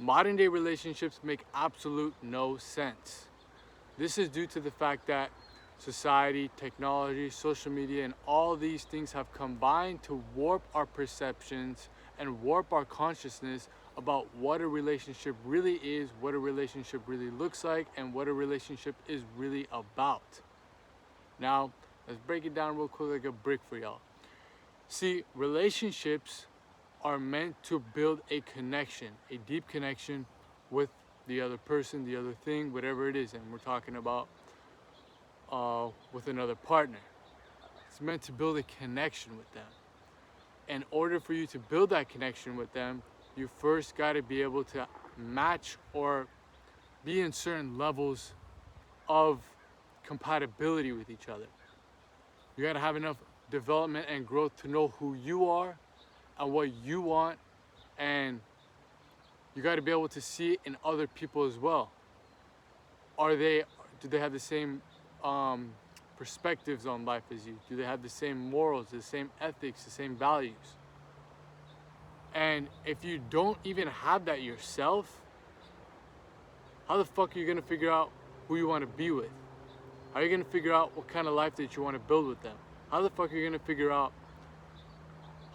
Modern day relationships make absolute no sense. This is due to the fact that society, technology, social media, and all these things have combined to warp our perceptions and warp our consciousness about what a relationship really is, what a relationship really looks like, and what a relationship is really about. Now, let's break it down real quick like a brick for y'all. See, relationships are meant to build a connection, a deep connection with the other person, the other thing, whatever it is, and we're talking about with another partner. It's meant to build a connection with them. In order for you to build that connection with them, you first got to be able to match or be in certain levels of compatibility with each other. You got to have enough development and growth to know who you are and what you want, and you got to be able to see it in other people as well. Do they have the same perspectives on life as you? Do they have the same morals, the same ethics, the same values? And if you don't even have that yourself, how the fuck are you gonna figure out who you want to be with? How are you gonna figure out what kind of life that you want to build with them? How the fuck are you gonna figure out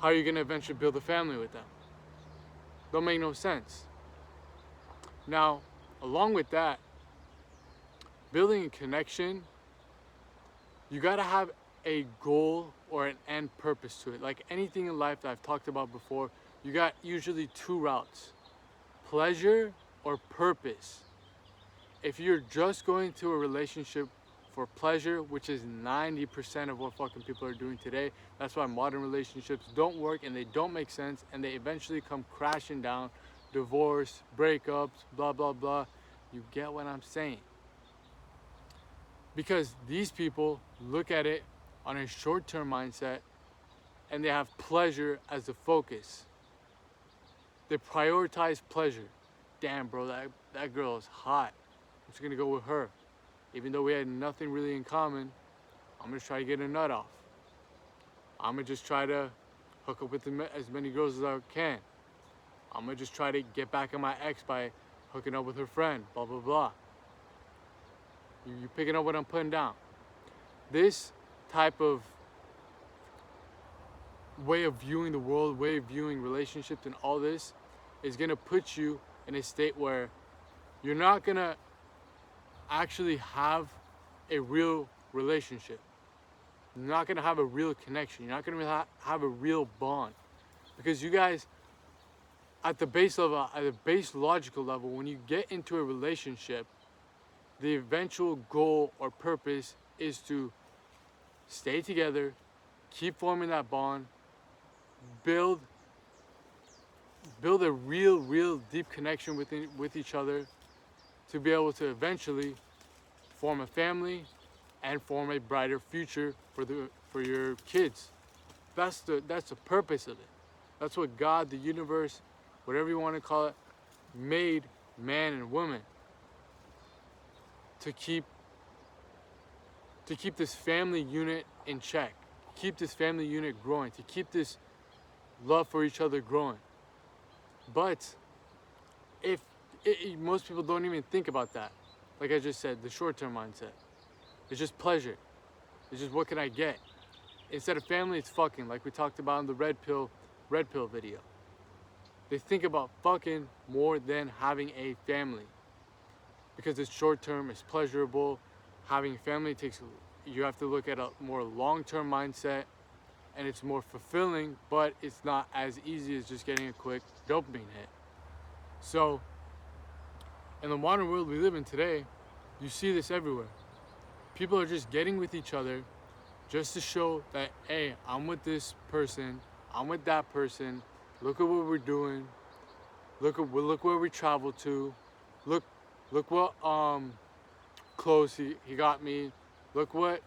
how you're gonna eventually build a family with them? Don't make no sense. Now, along with that, building a connection, you gotta have a goal or an end purpose to it. Like anything in life that I've talked about before, you got usually two routes: pleasure or purpose. If you're just going to a relationship for pleasure, which is 90% of what fucking people are doing today, that's why modern relationships don't work and they don't make sense and they eventually come crashing down. Divorce, breakups, blah, blah, blah. You get what I'm saying? Because these people look at it on a short-term mindset and they have pleasure as the focus. They prioritize pleasure. Damn, bro, that girl is hot. I'm just gonna go with her. Even though we had nothing really in common, I'm gonna try to get a nut off. I'm gonna just try to hook up with as many girls as I can. I'm gonna just try to get back at my ex by hooking up with her friend, blah, blah, blah. You picking up what I'm putting down? This type of way of viewing the world, way of viewing relationships and all this is gonna put you in a state where you're not gonna actually have a real relationship. You're not gonna have a real connection. You're not gonna have a real bond. Because you guys, at the base level, at the base logical level, when you get into a relationship, the eventual goal or purpose is to stay together, keep forming that bond, build a real deep connection with each other, to be able to eventually form a family and form a brighter future for your kids. That's the purpose of it. That's what God, the universe, whatever you want to call it, made man and woman to keep this family unit in check, keep this family unit growing, to keep this love for each other growing. But if most people don't even think about that, like I just said, the short-term mindset. It's just pleasure. It's just, what can I get? Instead of family, it's fucking, like we talked about in the red pill video. They think about fucking more than having a family, because it's short-term, it's pleasurable. Having a family you have to look at a more long-term mindset, and it's more fulfilling, but it's not as easy as just getting a quick dopamine hit. So, in the modern world we live in today, you see this everywhere. People are just getting with each other just to show that, hey, I'm with this person, I'm with that person, look at what we're doing, look where we traveled to, look what clothes he got me, look what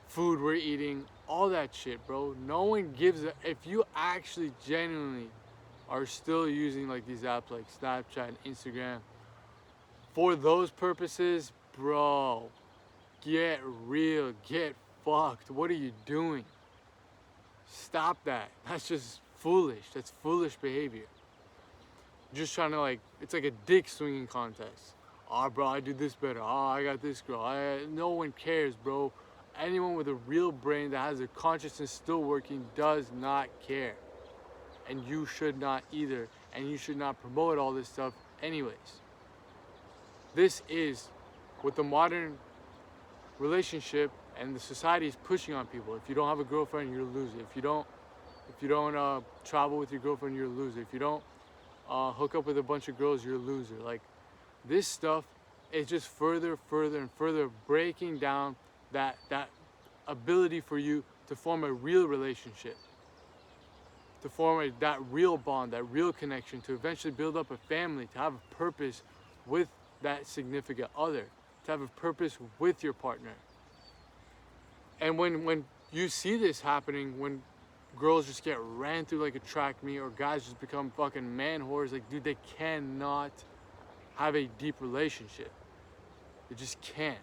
food we're eating, all that shit, bro. No one gives a, if you actually genuinely are still using like these apps like Snapchat and Instagram for those purposes, bro, get real, get fucked. What are you doing? Stop that. That's just foolish. That's foolish behavior. just trying to like, it's like a dick swinging contest. Oh, bro, I do this better. Oh, I got this girl. No one cares, bro. Anyone with a real brain that has a consciousness still working does not care. And you should not either. And you should not promote all this stuff anyways. This is what the modern relationship and the society is pushing on people. If you don't have a girlfriend, you're a loser. If you don't travel with your girlfriend, you're a loser. If you don't hook up with a bunch of girls, you're a loser. Like, this stuff is just further and further breaking down that ability for you to form a real relationship, to form that real bond, that real connection, to eventually build up a family, to have a purpose with that significant other, to have a purpose with your partner. And when you see this happening, when girls just get ran through like a track meet, or guys just become fucking man whores, like, dude, they cannot have a deep relationship. They just can't.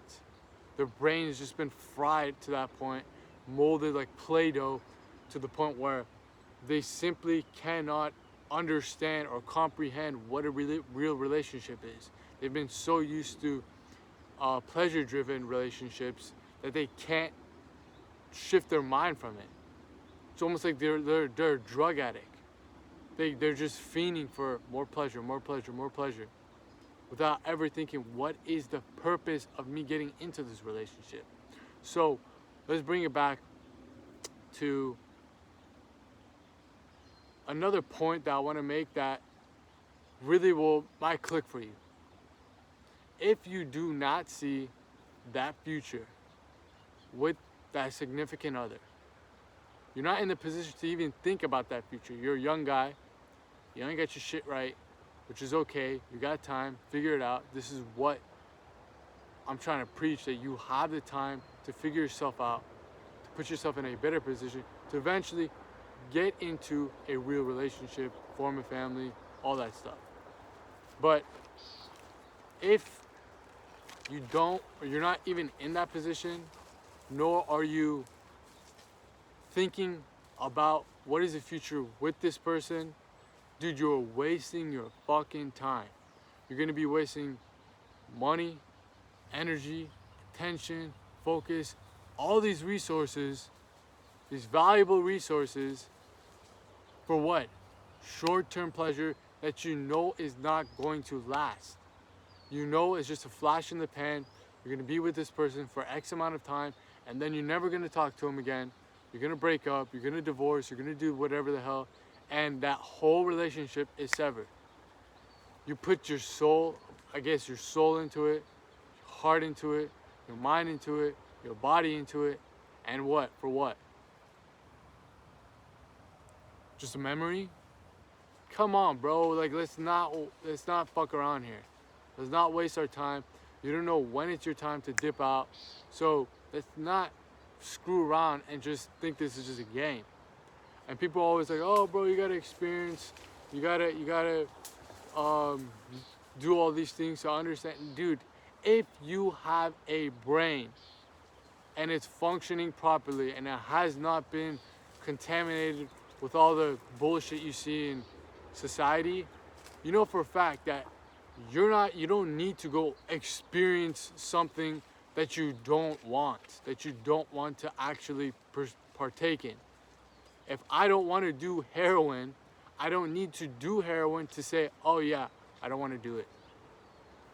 Their brain has just been fried to that point, molded like Play-Doh, to the point where they simply cannot understand or comprehend what a real relationship is. They've been so used to pleasure-driven relationships that they can't shift their mind from it. It's almost like they're a drug addict. They're just fiending for more pleasure, without ever thinking, what is the purpose of me getting into this relationship? So let's bring it back to another point that I want to make that really might click for you. If you do not see that future with that significant other, you're not in the position to even think about that future. You're a young guy, you ain't got your shit right, which is okay. You got time, figure it out. This is what I'm trying to preach, that you have the time to figure yourself out, to put yourself in a better position, to eventually get into a real relationship, form a family, all that stuff. But if you don't, or you're not even in that position, nor are you thinking about what is the future with this person, dude, you're wasting your fucking time. You're gonna be wasting money, energy, attention, focus, all these resources, these valuable resources, for what? Short-term pleasure that you know is not going to last. You know it's just a flash in the pan. You're gonna be with this person for X amount of time, and then you're never gonna talk to him again. You're gonna break up, you're gonna divorce, you're gonna do whatever the hell, and that whole relationship is severed. You put your soul, your soul into it, your heart into it, your mind into it, your body into it, and what? For what? Just a memory? Come on, bro. Like, let's not fuck around here. Let's not waste our time. You don't know when it's your time to dip out. So let's not screw around and just think this is just a game. And people are always like, oh, bro, you gotta experience. You gotta do all these things to understand. Dude, if you have a brain and it's functioning properly and it has not been contaminated with all the bullshit you see in society, you know for a fact that you don't need to go experience something that you don't want to actually partake in. If I don't want to do heroin, I don't need to do heroin to say, oh yeah, I don't want to do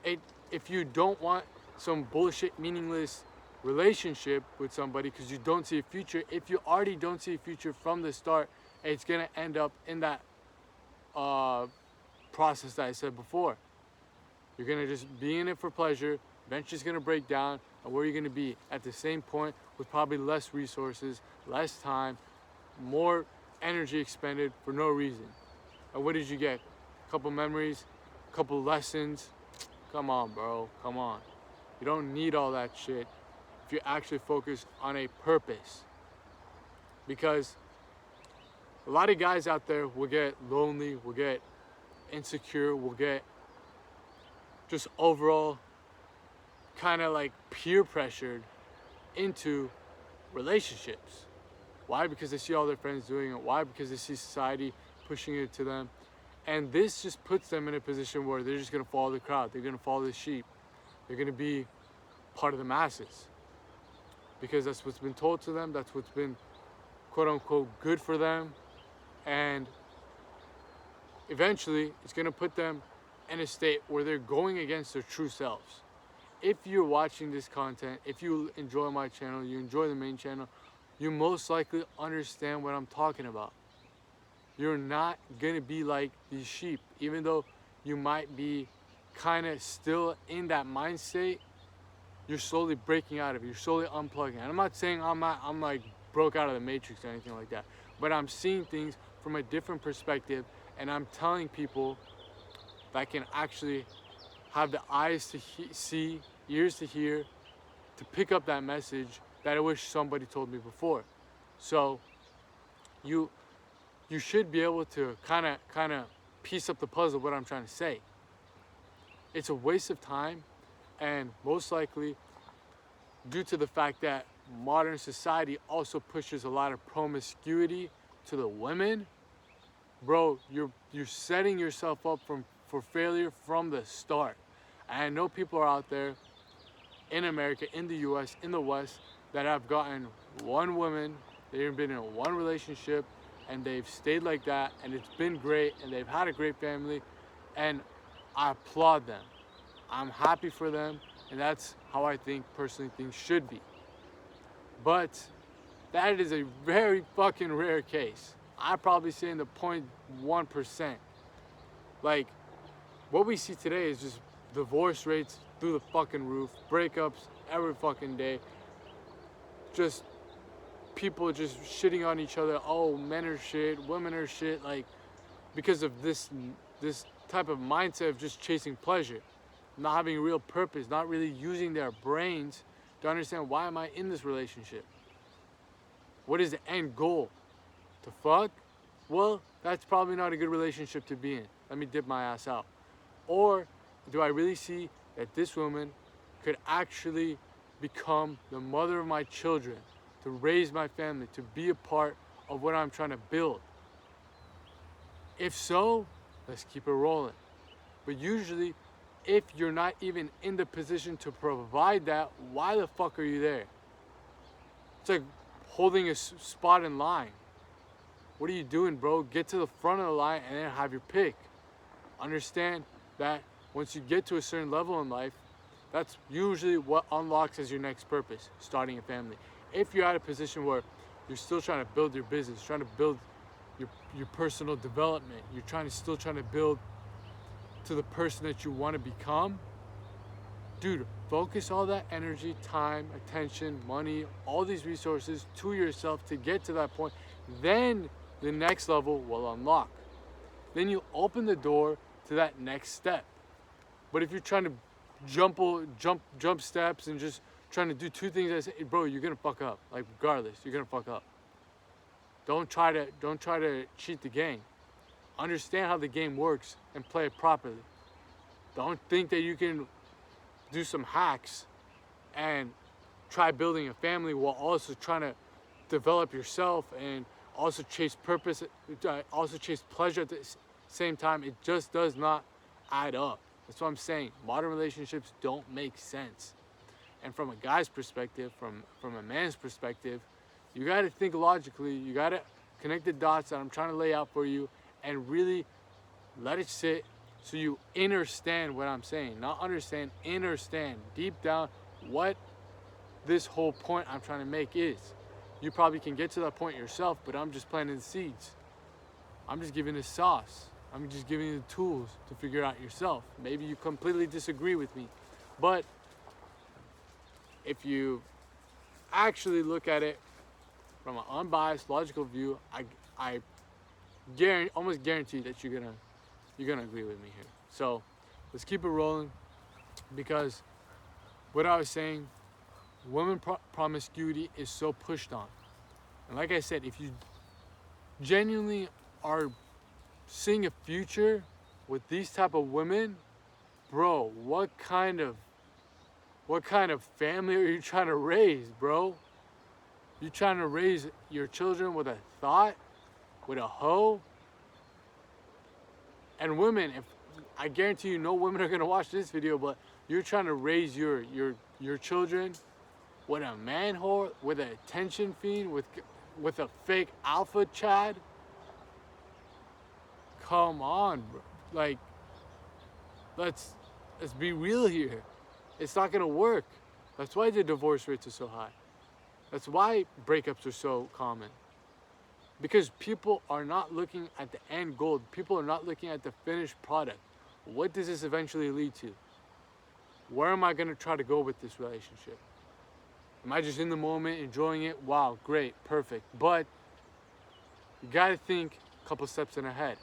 it. If you don't want some bullshit, meaningless relationship with somebody because you don't see a future, if you already don't see a future from the start, it's gonna end up in that process that I said before. You're gonna just be in it for pleasure, eventually it's gonna break down, and where you're gonna be at the same point with probably less resources, less time, more energy expended for no reason. And what did you get? A couple memories, a couple lessons. Come on, bro, come on. You don't need all that shit if you actually focus on a purpose. Because a lot of guys out there will get lonely, will get insecure, will get just overall kind of like peer pressured into relationships. Why? Because they see all their friends doing it. Why? Because they see society pushing it to them. And this just puts them in a position where they're just going to follow the crowd. They're going to follow the sheep. They're going to be part of the masses. Because that's what's been told to them. That's what's been, quote unquote, good for them. And eventually, it's going to put them in a state where they're going against their true selves. If you're watching this content, if you enjoy my channel, you enjoy the main channel, you most likely understand what I'm talking about. You're not going to be like these sheep. Even though you might be kind of still in that mind state, you're slowly breaking out of it. You're slowly unplugging. And I'm not saying I'm like broke out of the matrix or anything like that. But I'm seeing things from a different perspective, and I'm telling people that can actually have the eyes to see, ears to hear, to pick up that message that I wish somebody told me before. So you should be able to kind of piece up the puzzle of what I'm trying to say. It's a waste of time, and most likely due to the fact that modern society also pushes a lot of promiscuity to the women, bro, you're setting yourself up for failure from the start. And I know people are out there in America, in the US, in the West, that have gotten one woman, they've been in one relationship, and they've stayed like that, and it's been great, and they've had a great family, and I applaud them. I'm happy for them, and that's how I think personally things should be. But that is a very fucking rare case. I'd probably say in the 0.1%. Like, what we see today is just divorce rates through the fucking roof, breakups every fucking day, just people just shitting on each other. Oh, men are shit, women are shit, like, because of this type of mindset of just chasing pleasure, not having real purpose, not really using their brains to understand, why am I in this relationship? What is the end goal? To fuck? Well, that's probably not a good relationship to be in. Let me dip my ass out. Or do I really see that this woman could actually become the mother of my children, to raise my family, to be a part of what I'm trying to build? If so, let's keep it rolling. But usually, if you're not even in the position to provide that, why the fuck are you there? It's like holding a spot in line. What are you doing, bro? Get to the front of the line and then have your pick. Understand that once you get to a certain level in life, that's usually what unlocks as your next purpose, starting a family. If you're at a position where you're still trying to build your business, trying to build your personal development, you're still trying to build to the person that you want to become, dude, focus all that energy, time, attention, money, all these resources to yourself to get to that point. Then the next level will unlock. Then you open the door to that next step. But if you're trying to jump steps and just trying to do two things at the same, bro, you're gonna fuck up. Like, regardless, you're gonna fuck up. Don't try to cheat the game. Understand how the game works and play it properly. Don't think that you can do some hacks and try building a family while also trying to develop yourself and also chase purpose, also chase pleasure at the same time. It just does not add up. That's what I'm saying. Modern relationships don't make sense. And from a guy's perspective, from a man's perspective, you got to think logically. You got to connect the dots that I'm trying to lay out for you and really let it sit so you understand what I'm saying. Not understand, understand deep down what this whole point I'm trying to make is. You probably can get to that point yourself, but I'm just planting the seeds. I'm just giving the sauce. I'm just giving you the tools to figure it out yourself. Maybe you completely disagree with me, but if you actually look at it from an unbiased, logical view, I almost guarantee that you're gonna agree with me here. So let's keep it rolling, because what I was saying, women promiscuity is so pushed on. And like I said, if you genuinely are seeing a future with these type of women, bro, what kind of family are you trying to raise, bro? You trying to raise your children with a thought, with a hoe, And women, if I guarantee you, no women are gonna watch this video, but you're trying to raise your children with a man whore, with an attention fiend, with a fake alpha Chad. Come on, bro. Like, let's be real here. It's not gonna work. That's why the divorce rates are so high. That's why breakups are so common. Because people are not looking at the end goal. People are not looking at the finished product. What does this eventually lead to? Where am I gonna try to go with this relationship? Am I just in the moment, enjoying it? Wow, great, perfect. But you gotta think a couple steps in ahead.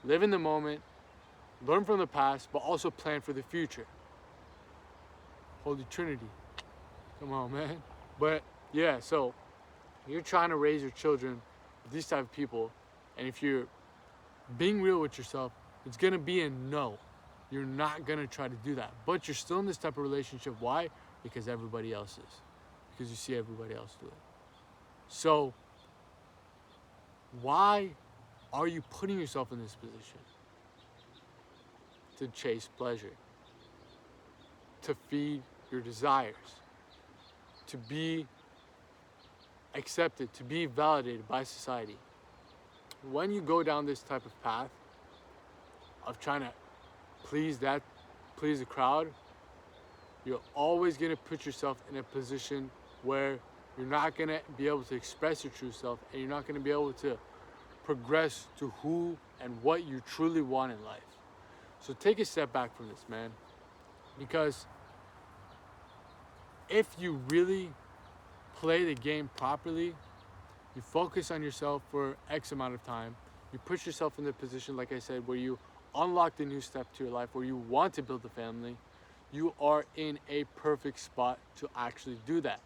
Live in the moment, learn from the past, but also plan for the future. Holy Trinity. Come on, man. But yeah, so you're trying to raise your children with these type of people, and if you're being real with yourself, it's gonna be a no. You're not gonna try to do that. But you're still in this type of relationship. Why? Because everybody else is. Because you see everybody else do it. So why are you putting yourself in this position? To chase pleasure, to feed your desires, to be accepted, to be validated by society. When you go down this type of path of trying to please the crowd, you're always gonna put yourself in a position where you're not gonna be able to express your true self, and you're not gonna be able to progress to who and what you truly want in life. So take a step back from this, man. Because if you really play the game properly, you focus on yourself for X amount of time, you put yourself in the position, like I said, where you unlock the new step to your life, where you want to build a family, you are in a perfect spot to actually do that.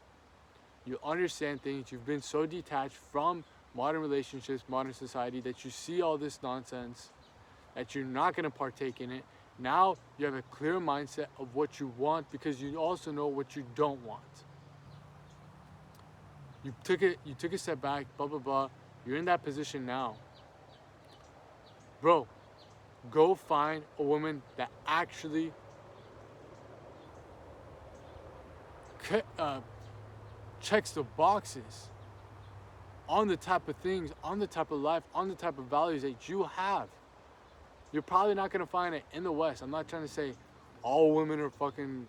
You understand things, you've been so detached from modern relationships, modern society, that you see all this nonsense, that you're not going to partake in it. Now you have a clear mindset of what you want, because you also know what you don't want. You took a step back, blah, blah, blah. You're in that position now. Bro, go find a woman that actually checks the boxes on the type of things, on the type of life, on the type of values that you have. You're probably not gonna find it in the West. I'm not trying to say all women are fucking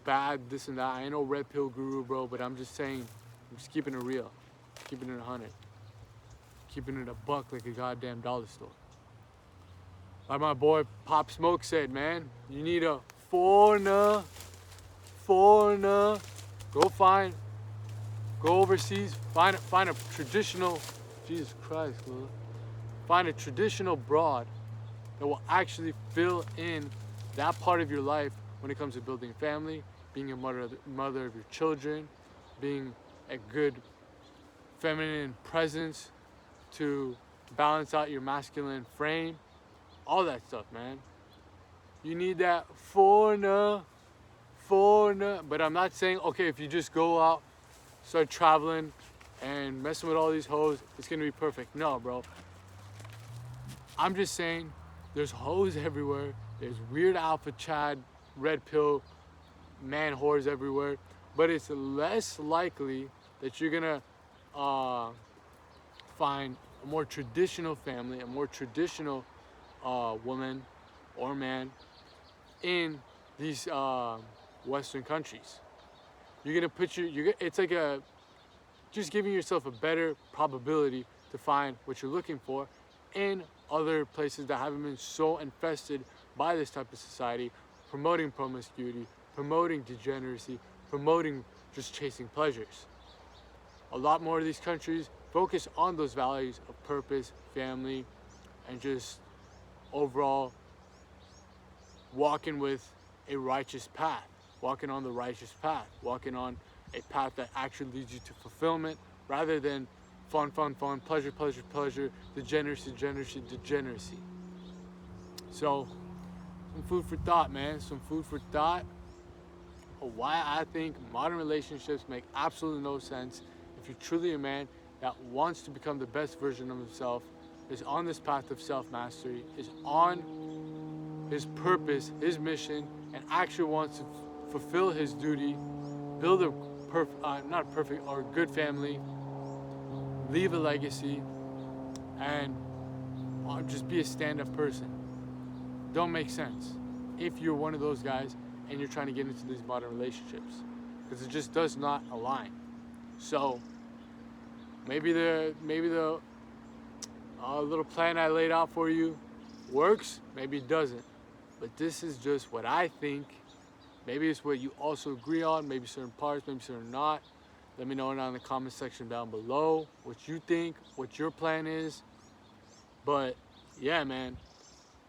bad, this and that. I ain't no red pill guru, bro, but I'm just saying, I'm just keeping it real, keeping it 100, keeping it a buck like a goddamn dollar store. Like my boy Pop Smoke said, man, you need a foreigner. Go overseas, find a traditional, Jesus Christ, Lord. Find a traditional broad that will actually fill in that part of your life when it comes to building a family, being a mother of your children, being a good feminine presence to balance out your masculine frame, all that stuff, man. You need that foreigner. But I'm not saying, okay, if you just go out, start traveling and messing with all these hoes, it's gonna be perfect. No, bro. I'm just saying, there's hoes everywhere. There's weird alpha Chad, red pill, man whores everywhere. But it's less likely that you're gonna find a more traditional family, a more traditional woman or man in these Western countries. You're gonna put it's like just giving yourself a better probability to find what you're looking for in other places that haven't been so infested by this type of society, promoting promiscuity, promoting degeneracy, promoting just chasing pleasures. A lot more of these countries focus on those values of purpose, family, and just overall walking with a righteous path, walking on the righteous path, walking on a path that actually leads you to fulfillment rather than fun, pleasure, degeneracy. So, some food for thought, man. Some food for thought of why I think modern relationships make absolutely no sense if you're truly a man that wants to become the best version of himself, is on this path of self-mastery, is on his purpose, his mission, and actually wants to fulfill his duty, build a not perfect or good family, leave a legacy, and just be a stand-up person. Don't make sense if you're one of those guys and you're trying to get into these modern relationships, because it just does not align. So maybe the little plan I laid out for you works, maybe it doesn't, but this is just what I think. Maybe it's what you also agree on, maybe certain parts, maybe certain not. Let me know down in the comment section down below what you think, what your plan is. But yeah, man,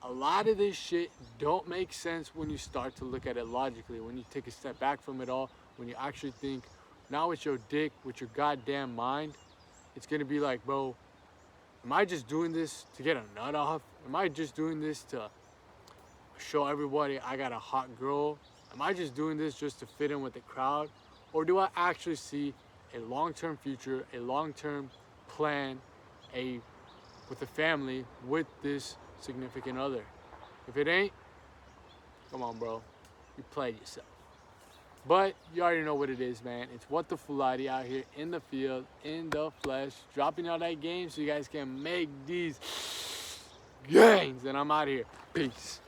a lot of this shit don't make sense when you start to look at it logically, when you take a step back from it all, when you actually think, not with your dick, with your goddamn mind. It's gonna be like, bro, am I just doing this to get a nut off? Am I just doing this to show everybody I got a hot girl? Am I just doing this just to fit in with the crowd? Or do I actually see a long-term future, a long-term plan, with a family, with this significant other? If it ain't, come on, bro, you played yourself. But you already know what it is, man. It's What the Fulati out here in the field, in the flesh, dropping out that game so you guys can make these gains. And I'm out of here. Peace.